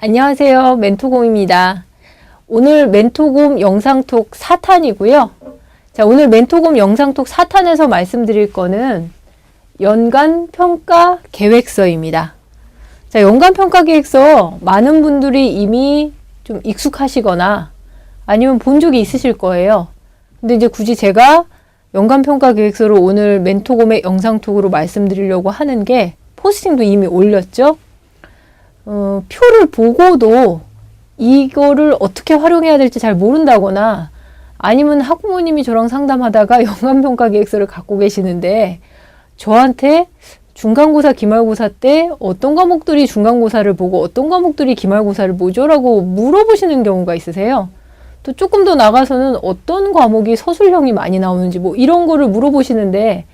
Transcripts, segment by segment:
안녕하세요. 멘토곰입니다. 오늘 멘토곰 영상톡 4탄이고요. 자, 오늘 멘토곰 영상톡 4탄에서 말씀드릴 거는 연간 평가 계획서입니다. 자, 연간 평가 계획서 많은 분들이 이미 좀 익숙하시거나 아니면 본 적이 있으실 거예요. 근데 이제 굳이 제가 연간 평가 계획서를 오늘 멘토곰의 영상톡으로 말씀드리려고 하는 게 포스팅도 이미 올렸죠. 표를 보고도 이거를 어떻게 활용해야 될지 잘 모른다거나 아니면 학부모님이 저랑 상담하다가 연간평가 계획서를 갖고 계시는데 저한테 중간고사, 기말고사 때 어떤 과목들이 중간고사를 보고 어떤 과목들이 기말고사를 보죠? 라고 물어보시는 경우가 있으세요. 또 조금 더 나가서는 어떤 과목이 서술형이 많이 나오는지 뭐 이런 거를 물어보시는데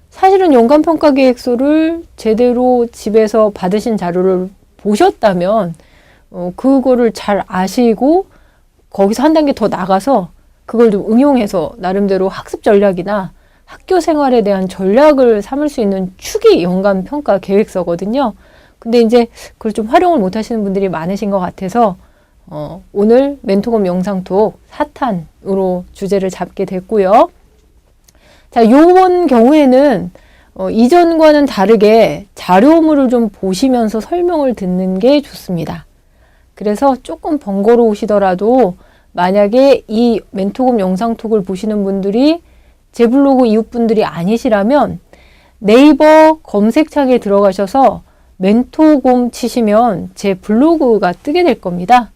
사실은 연간평가 계획서를 제대로 집에서 받으신 자료를 보셨다면 그거를 잘 아시고 거기서 한 단계 더 나가서 그걸 좀 응용해서 나름대로 학습 전략이나 학교 생활에 대한 전략을 삼을 수 있는 축이 연간 평가 계획서거든요. 근데 이제 그걸 좀 활용을 못 하시는 분들이 많으신 것 같아서 오늘 멘토곰 영상톡 4탄으로 주제를 잡게 됐고요. 자, 요번 경우에는 이전과는 다르게 자료물을 좀 보시면서 설명을 듣는 게 좋습니다. 그래서 조금 번거로우시더라도 만약에 이 멘토곰 영상톡을 보시는 분들이 제 블로그 이웃분들이 아니시라면 네이버 검색창에 들어가셔서 멘토곰 치시면 제 블로그가 뜨게 될 겁니다.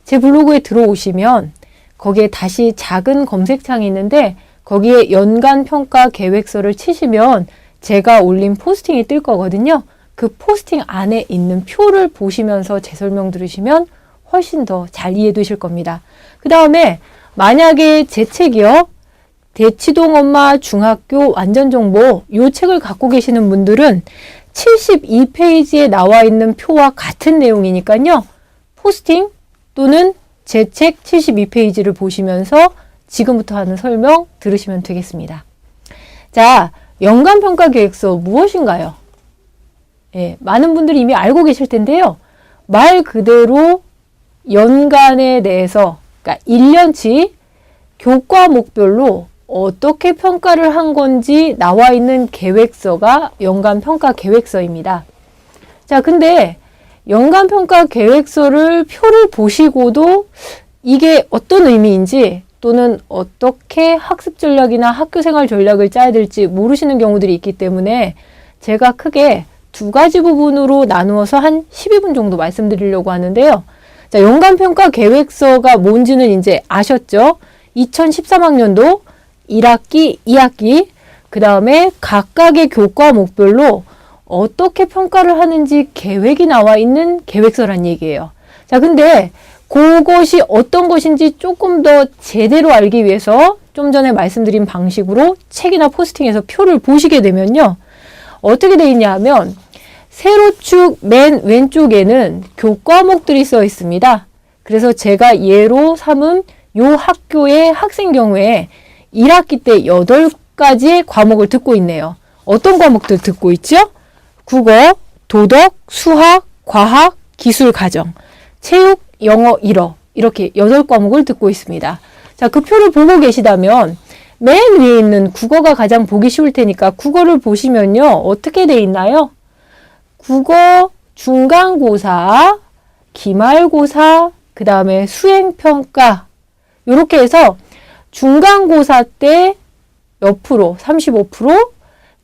제 블로그에 들어오시면 거기에 다시 작은 검색창이 있는데 거기에 연간 평가 계획서를 치시면 제가 올린 포스팅이 뜰 거거든요. 그 포스팅 안에 있는 표를 보시면서 제 설명 들으시면 훨씬 더 잘 이해되실 겁니다. 그 다음에 만약에 제 책이요. 대치동 엄마 중학교 완전정보 이 책을 갖고 계시는 분들은 72페이지에 나와 있는 표와 같은 내용이니까요. 포스팅 또는 제 책 72페이지를 보시면서 지금부터 하는 설명 들으시면 되겠습니다. 자, 연간평가 계획서 무엇인가요? 예, 많은 분들이 이미 알고 계실 텐데요. 말 그대로 연간에 대해서, 그러니까 1년치 교과목별로 어떻게 평가를 한 건지 나와 있는 계획서가 연간평가 계획서입니다. 자, 근데 연간평가 계획서를 표를 보시고도 이게 어떤 의미인지 또는 어떻게 학습 전략이나 학교 생활 전략을 짜야 될지 모르시는 경우들이 있기 때문에 제가 크게 두 가지 부분으로 나누어서 한 12분 정도 말씀드리려고 하는데요. 자, 연간평가 계획서가 뭔지는 이제 아셨죠? 2013학년도 1학기, 2학기, 그 다음에 각각의 교과목별로 어떻게 평가를 하는지 계획이 나와 있는 계획서란 얘기예요. 자, 근데 그것이 어떤 것인지 조금 더 제대로 알기 위해서 좀 전에 말씀드린 방식으로 책이나 포스팅에서 표를 보시게 되면요. 어떻게 되어 있냐 하면 세로축 맨 왼쪽에는 교과목들이 써 있습니다. 그래서 제가 예로 삼은 요 학교의 학생 경우에 1학기 때 8가지의 과목을 듣고 있네요. 어떤 과목들 듣고 있죠? 국어, 도덕, 수학, 과학, 기술, 가정, 체육, 영어, 일어 이렇게 8과목을 듣고 있습니다. 자, 그 표를 보고 계시다면 맨 위에 있는 국어가 가장 보기 쉬울 테니까 국어를 보시면요. 어떻게 돼 있나요? 국어, 중간고사, 기말고사, 그 다음에 수행평가 이렇게 해서 중간고사 때 몇 프로, 35%,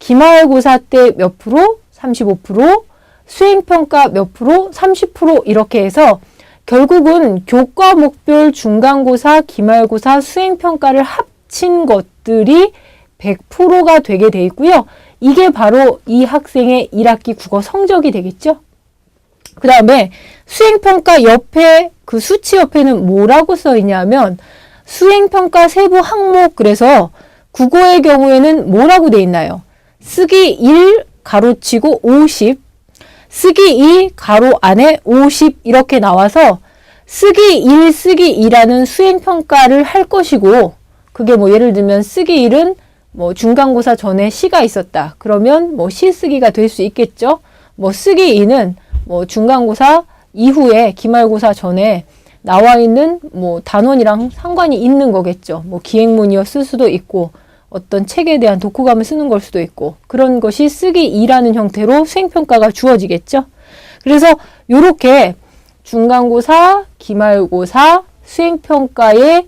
기말고사 때 몇 프로, 35%, 수행평가 몇 프로, 30% 이렇게 해서 결국은 교과목별 중간고사, 기말고사, 수행평가를 합친 것들이 100%가 되게 돼 있고요. 이게 바로 이 학생의 1학기 국어 성적이 되겠죠. 그 다음에 수행평가 옆에 그 수치 옆에는 뭐라고 써 있냐면 수행평가 세부 항목 그래서 국어의 경우에는 뭐라고 돼 있나요? 쓰기 1 가로치고 50 쓰기 2 가로 안에 50 이렇게 나와서 쓰기 1, 쓰기 2라는 수행평가를 할 것이고 그게 뭐 예를 들면 쓰기 1은 뭐 중간고사 전에 시가 있었다. 그러면 뭐 시 쓰기가 될 수 있겠죠. 뭐 쓰기 2는 뭐 중간고사 이후에 기말고사 전에 나와 있는 뭐 단원이랑 상관이 있는 거겠죠. 뭐 기행문이어 쓸 수도 있고 어떤 책에 대한 독후감을 쓰는 걸 수도 있고 그런 것이 쓰기 2라는 형태로 수행평가가 주어지겠죠. 그래서 요렇게 중간고사, 기말고사, 수행평가의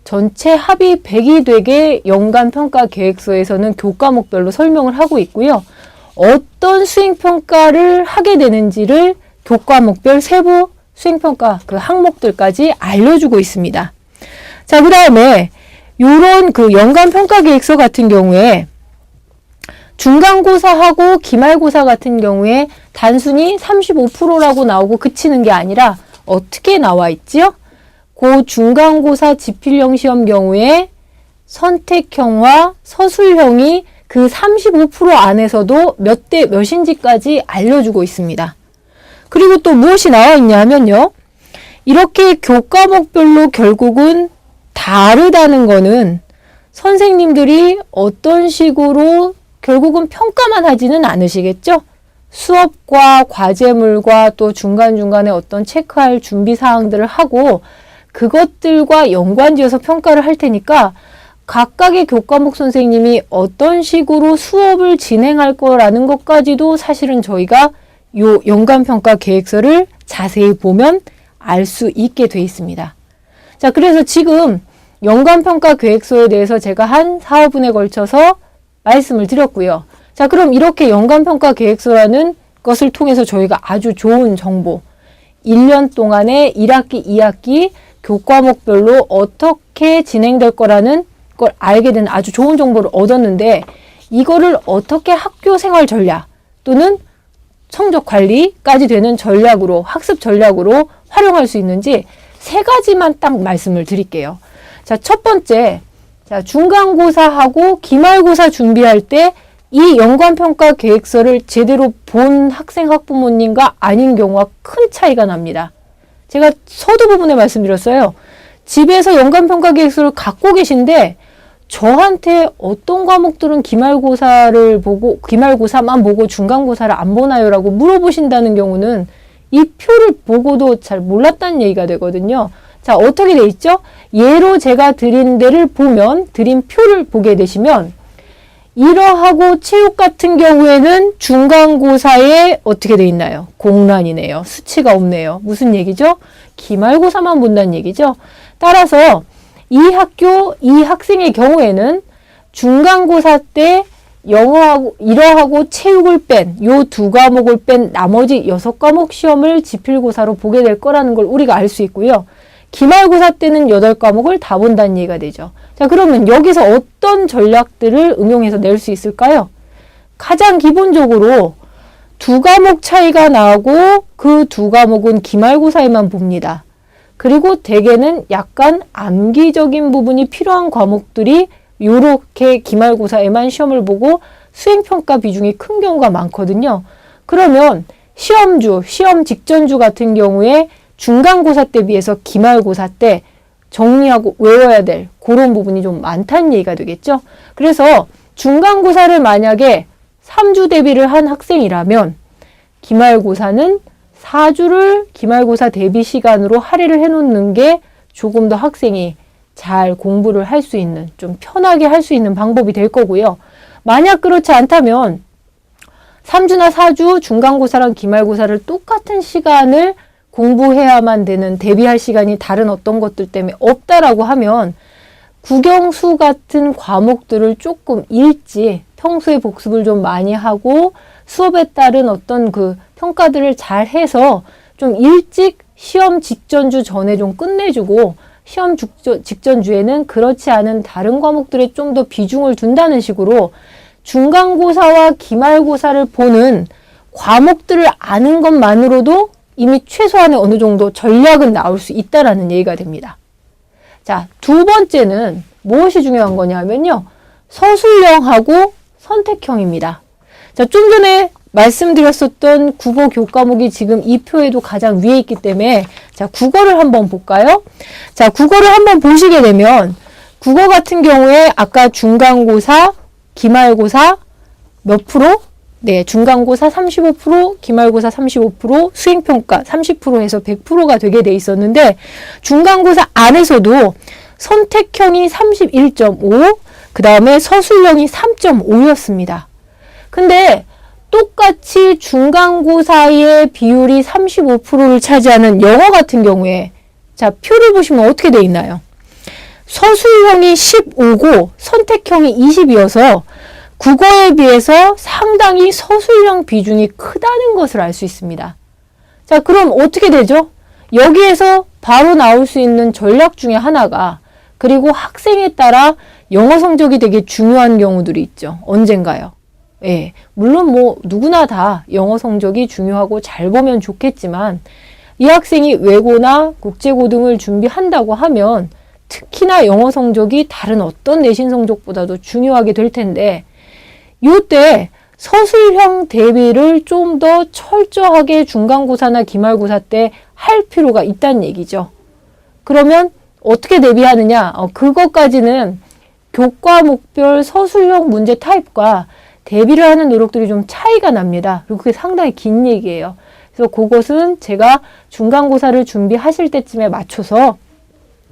전체 합이 100이 되게 연간평가계획서에서는 교과목별로 설명을 하고 있고요. 어떤 수행평가를 하게 되는지를 교과목별 세부 수행평가 그 항목들까지 알려주고 있습니다. 자, 그 다음에 요런 그 연간평가계획서 같은 경우에 중간고사하고 기말고사 같은 경우에 단순히 35%라고 나오고 그치는 게 아니라 어떻게 나와 있지요? 그 중간고사 지필형 시험 경우에 선택형과 서술형이 그 35% 안에서도 몇 대 몇인지까지 알려주고 있습니다. 그리고 또 무엇이 나와 있냐 하면요. 이렇게 교과목별로 결국은 다르다는 거는 선생님들이 어떤 식으로 결국은 평가만 하지는 않으시겠죠? 수업과 과제물과 또 중간중간에 어떤 체크할 준비 사항들을 하고 그것들과 연관지어서 평가를 할 테니까 각각의 교과목 선생님이 어떤 식으로 수업을 진행할 거라는 것까지도 사실은 저희가 요 연간평가 계획서를 자세히 보면 알 수 있게 돼 있습니다. 자, 그래서 지금 연간평가 계획서에 대해서 제가 한 4~5분에 걸쳐서 말씀을 드렸고요. 자, 그럼 이렇게 연간평가 계획서라는 것을 통해서 저희가 아주 좋은 정보, 1년 동안에 1학기, 2학기 교과목별로 어떻게 진행될 거라는 걸 알게 된 아주 좋은 정보를 얻었는데 이거를 어떻게 학교 생활 전략 또는 성적 관리까지 되는 전략으로, 학습 전략으로 활용할 수 있는지 3가지만 딱 말씀을 드릴게요. 자, 첫 번째, 자, 중간고사하고 기말고사 준비할 때 이 연간평가 계획서를 제대로 본 학생, 학부모님과 아닌 경우가 큰 차이가 납니다. 제가 서두 부분에 말씀드렸어요. 집에서 연간평가 계획서를 갖고 계신데 저한테 어떤 과목들은 기말고사를 보고, 기말고사만 보고 중간고사를 안 보나요? 라고 물어보신다는 경우는 이 표를 보고도 잘 몰랐다는 얘기가 되거든요. 자, 어떻게 돼 있죠? 예로 제가 드린 데를 보면, 드린 표를 보게 되시면, 일어하고 체육 같은 경우에는 중간고사에 어떻게 돼 있나요? 공란이네요. 수치가 없네요. 무슨 얘기죠? 기말고사만 본다는 얘기죠. 따라서 이 학교, 이 학생의 경우에는 중간고사 때 영어하고, 일어하고 체육을 뺀, 요 2과목을 뺀 나머지 6과목 시험을 지필고사로 보게 될 거라는 걸 우리가 알 수 있고요. 기말고사 때는 8과목을 다 본다는 얘기가 되죠. 자, 그러면 여기서 어떤 전략들을 응용해서 낼 수 있을까요? 가장 기본적으로 2과목 차이가 나고 그 2과목은 기말고사에만 봅니다. 그리고 대개는 약간 암기적인 부분이 필요한 과목들이 요렇게 기말고사에만 시험을 보고 수행평가 비중이 큰 경우가 많거든요. 그러면 시험주, 시험 직전주 같은 경우에 중간고사 때 비해서 기말고사 때 정리하고 외워야 될 그런 부분이 좀 많다는 얘기가 되겠죠. 그래서 중간고사를 만약에 3주 대비를 한 학생이라면 기말고사는 4주를 기말고사 대비 시간으로 할애를 해놓는 게 조금 더 학생이 잘 공부를 할 수 있는, 좀 편하게 할 수 있는 방법이 될 거고요. 만약 그렇지 않다면 3주나 4주 중간고사랑 기말고사를 똑같은 시간을 공부해야만 되는, 대비할 시간이 다른 어떤 것들 때문에 없다라고 하면 국영수 같은 과목들을 조금 읽지, 평소에 복습을 좀 많이 하고 수업에 따른 어떤 그 평가들을 잘 해서 좀 일찍 시험 직전주 전에 좀 끝내주고 시험 직전주에는 그렇지 않은 다른 과목들에 좀 더 비중을 둔다는 식으로 중간고사와 기말고사를 보는 과목들을 아는 것만으로도 이미 최소한의 어느 정도 전략은 나올 수 있다라는 얘기가 됩니다. 자, 2번째는 무엇이 중요한 거냐면요. 서술형하고 선택형입니다. 자, 좀 전에 말씀드렸었던 국어 교과목이 지금 이 표에도 가장 위에 있기 때문에 자, 국어를 한번 볼까요? 자, 국어를 한번 보시게 되면 국어 같은 경우에 아까 중간고사, 기말고사 몇 프로? 네, 중간고사 35%, 기말고사 35%, 수행평가 30% 해서 100%가 되게 돼 있었는데 중간고사 안에서도 선택형이 31.5, 그 다음에 서술형이 3.5였습니다. 근데 똑같이 중간고사의 비율이 35%를 차지하는 영어 같은 경우에 자, 표를 보시면 어떻게 돼 있나요? 서술형이 15고 선택형이 20이어서 국어에 비해서 상당히 서술형 비중이 크다는 것을 알 수 있습니다. 자, 그럼 어떻게 되죠? 여기에서 바로 나올 수 있는 전략 중에 하나가 그리고 학생에 따라 영어 성적이 되게 중요한 경우들이 있죠. 언젠가요? 예, 물론 뭐 누구나 다 영어 성적이 중요하고 잘 보면 좋겠지만 이 학생이 외고나 국제고 등을 준비한다고 하면 특히나 영어 성적이 다른 어떤 내신 성적보다도 중요하게 될 텐데 이때 서술형 대비를 좀 더 철저하게 중간고사나 기말고사 때 할 필요가 있다는 얘기죠. 그러면 어떻게 대비하느냐? 그것까지는 교과목별 서술형 문제 타입과 대비를 하는 노력들이 좀 차이가 납니다. 그리고 그게 상당히 긴 얘기예요. 그래서 그것은 제가 중간고사를 준비하실 때쯤에 맞춰서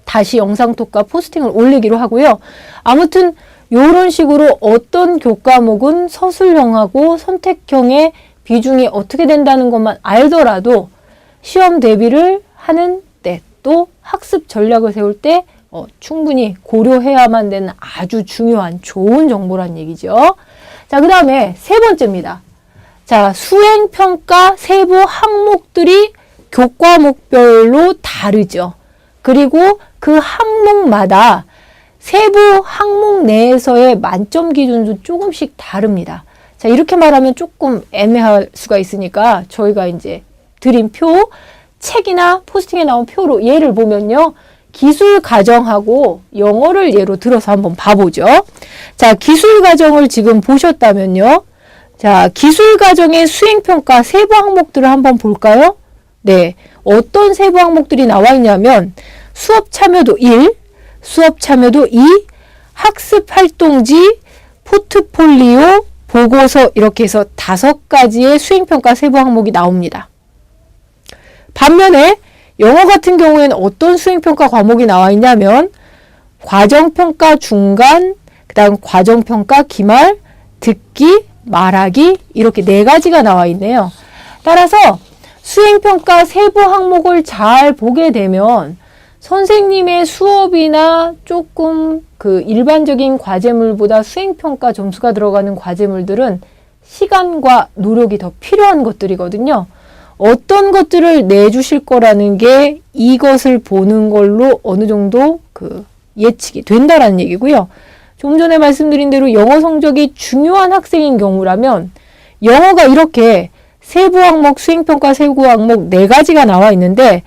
다시 영상톡과 포스팅을 올리기로 하고요. 아무튼 이런 식으로 어떤 교과목은 서술형하고 선택형의 비중이 어떻게 된다는 것만 알더라도 시험 대비를 하는 때 또 학습 전략을 세울 때 충분히 고려해야만 되는 아주 중요한 좋은 정보란 얘기죠. 자, 그 다음에 세 번째입니다. 자, 수행평가 세부 항목들이 교과목별로 다르죠. 그리고 그 항목마다 세부 항목 내에서의 만점 기준도 조금씩 다릅니다. 자, 이렇게 말하면 조금 애매할 수가 있으니까 저희가 이제 드린 표, 책이나 포스팅에 나온 표로 예를 보면요. 기술 가정하고 영어를 예로 들어서 한번 봐보죠. 자, 기술 가정을 지금 보셨다면요. 자, 기술 가정의 수행평가 세부 항목들을 한번 볼까요? 네. 어떤 세부 항목들이 나와 있냐면 수업 참여도 1, 수업 참여도 2, 학습 활동지, 포트폴리오, 보고서 이렇게 해서 5가지의 수행평가 세부 항목이 나옵니다. 반면에 영어 같은 경우에는 어떤 수행평가 과목이 나와 있냐면 과정평가 중간, 그 다음 과정평가 기말, 듣기, 말하기 이렇게 4가지가 나와 있네요. 따라서 수행평가 세부 항목을 잘 보게 되면 선생님의 수업이나 조금 그 일반적인 과제물보다 수행평가 점수가 들어가는 과제물들은 시간과 노력이 더 필요한 것들이거든요. 어떤 것들을 내주실 거라는 게 이것을 보는 걸로 어느 정도 그 예측이 된다라는 얘기고요. 좀 전에 말씀드린 대로 영어 성적이 중요한 학생인 경우라면 영어가 이렇게 세부 항목, 수행평가 세부 항목 4가지가 나와 있는데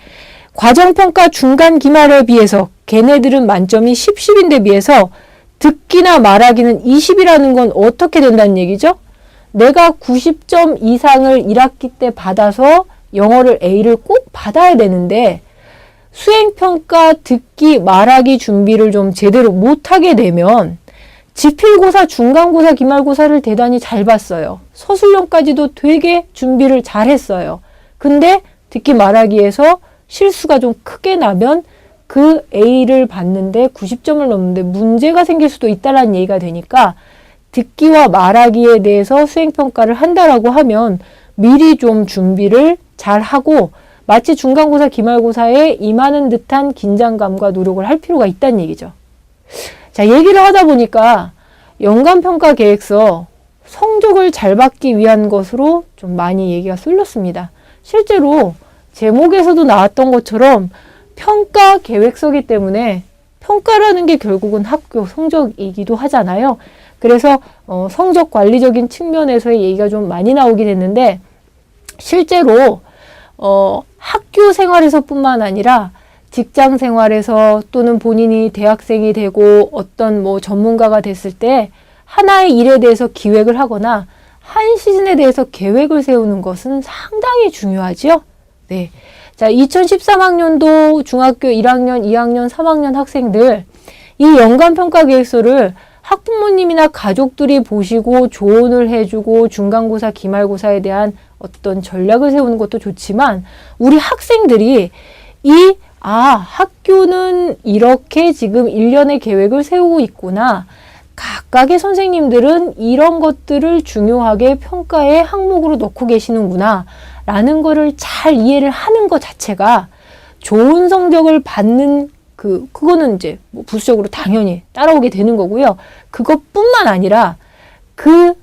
과정평가 중간 기말에 비해서 걔네들은 만점이 10, 10인데 비해서 듣기나 말하기는 20이라는 건 어떻게 된다는 얘기죠? 내가 90점 이상을 1학기 때 받아서 영어를 A를 꼭 받아야 되는데 수행평가, 듣기, 말하기 준비를 좀 제대로 못하게 되면 지필고사, 중간고사, 기말고사를 대단히 잘 봤어요. 서술형까지도 되게 준비를 잘 했어요. 근데 듣기, 말하기에서 실수가 좀 크게 나면 그 A를 받는데 90점을 넘는데 문제가 생길 수도 있다는 얘기가 되니까 듣기와 말하기에 대해서 수행평가를 한다라고 하면 미리 좀 준비를 잘 하고 마치 중간고사, 기말고사에 임하는 듯한 긴장감과 노력을 할 필요가 있다는 얘기죠. 자, 얘기를 하다 보니까 연간평가 계획서 성적을 잘 받기 위한 것으로 좀 많이 얘기가 쏠렸습니다. 실제로 제목에서도 나왔던 것처럼 평가 계획서이기 때문에 평가라는 게 결국은 학교 성적이기도 하잖아요. 그래서 성적 관리적인 측면에서의 얘기가 좀 많이 나오긴 했는데 실제로 학교 생활에서 뿐만 아니라 직장 생활에서 또는 본인이 대학생이 되고 어떤 뭐 전문가가 됐을 때 하나의 일에 대해서 기획을 하거나 한 시즌에 대해서 계획을 세우는 것은 상당히 중요하죠. 네. 자, 2013학년도 중학교 1학년, 2학년, 3학년 학생들 이 연간평가 계획서를 학부모님이나 가족들이 보시고 조언을 해주고 중간고사, 기말고사에 대한 어떤 전략을 세우는 것도 좋지만 우리 학생들이 학교는 이렇게 지금 1년의 계획을 세우고 있구나. 각각의 선생님들은 이런 것들을 중요하게 평가의 항목으로 넣고 계시는구나. 라는 거를 잘 이해를 하는 것 자체가 좋은 성적을 받는 그거는 이제 뭐 부수적으로 당연히 따라오게 되는 거고요. 그것뿐만 아니라 그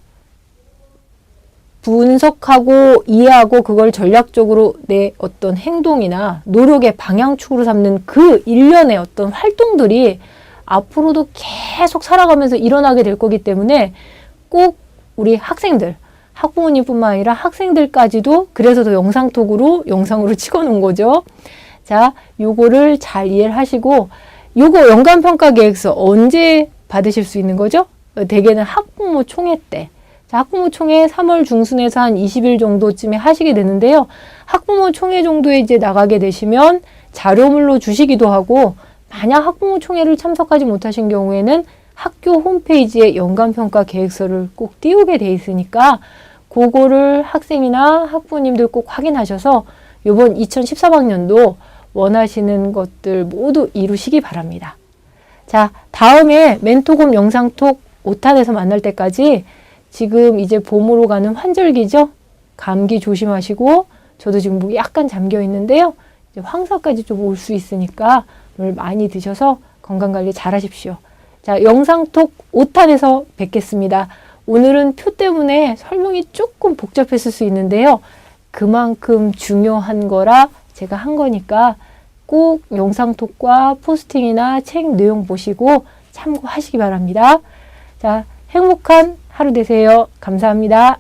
분석하고 이해하고 그걸 전략적으로 내 어떤 행동이나 노력의 방향축으로 삼는 그 일련의 어떤 활동들이 앞으로도 계속 살아가면서 일어나게 될 거기 때문에 꼭 우리 학생들, 학부모님뿐만 아니라 학생들까지도 그래서 더 영상으로 찍어놓은 거죠. 자, 요거를 잘 이해를 하시고 요거 연간평가계획서 언제 받으실 수 있는 거죠? 대개는 학부모 총회 때. 자, 학부모 총회 3월 중순에서 한 20일 정도쯤에 하시게 되는데요. 학부모 총회 정도에 이제 나가게 되시면 자료물로 주시기도 하고 만약 학부모 총회를 참석하지 못하신 경우에는 학교 홈페이지에 연간평가 계획서를 꼭 띄우게 돼 있으니까 그거를 학생이나 학부모님들 꼭 확인하셔서 이번 2013학년도 원하시는 것들 모두 이루시기 바랍니다. 자, 다음에 멘토곰 영상톡 5탄에서 만날 때까지 지금 이제 봄으로 가는 환절기죠? 감기 조심하시고 저도 지금 목이 약간 잠겨 있는데요. 이제 황사까지 좀 올 수 있으니까 물 많이 드셔서 건강관리 잘 하십시오. 자, 영상톡 5탄에서 뵙겠습니다. 오늘은 표 때문에 설명이 조금 복잡했을 수 있는데요. 그만큼 중요한 거라 제가 한 거니까 꼭 영상톡과 포스팅이나 책 내용 보시고 참고하시기 바랍니다. 자, 행복한 하루 되세요. 감사합니다.